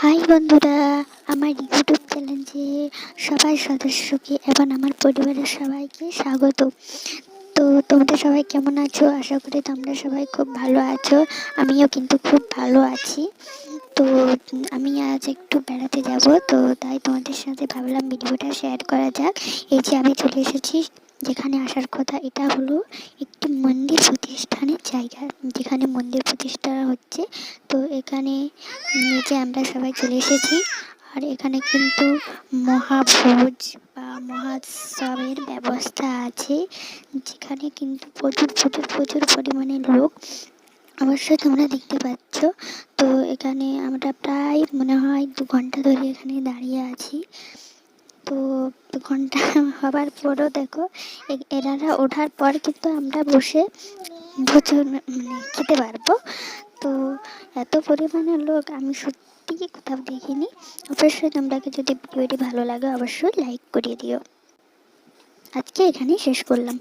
High বন্ধুরা, আমার YouTube চ্যানেলে সবাই সদস্যকে এবং আমার পরিবারের সবাইকে স্বাগত। তো তোমরা সবাই কেমন আছো? আশা করি তোমরা সবাই খুব ভালো আছো। আমিও কিন্তু খুব ভালো আছি। তো আমি আজ একটু বেড়াতে যাব, তো তাই তোমাদের সাথে ভাবলাম ভিডিওটা শেয়ার করা যাক। এই যে আমি চলে এসেছি যেখানে আসার কথা, এটা হলো একটি মন্দির প্রতিষ্ঠানের জায়গা, যেখানে মন্দির প্রতিষ্ঠা হচ্ছে। তো এখানে নিচে আমরা সবাই চলে এসেছি। আর এখানে কিন্তু মহাভোজ বা মহোৎসবের ব্যবস্থা আছে, যেখানে কিন্তু প্রচুর প্রচুর প্রচুর পরিমাণে লোক অবশ্যই তোমরা দেখতে পাচ্ছ। তো এখানে আমরা প্রায় মনে হয় 2 ঘন্টা ধরে এখানে দাঁড়িয়ে আছি। তো 2 ঘন্টা হবার পরও দেখো, এনারা ওঠার পর কিন্তু আমরা বসে প্রচুর খেতে পারবো। তো এত পরিমাণে লোক আমি সত্যিই কোথাও দেখিনি। অবশ্যই তোমরাকে যদি ভিডিওটি ভালো লাগে অবশ্যই লাইক করে দিও। আজকে এখানেই শেষ করলাম।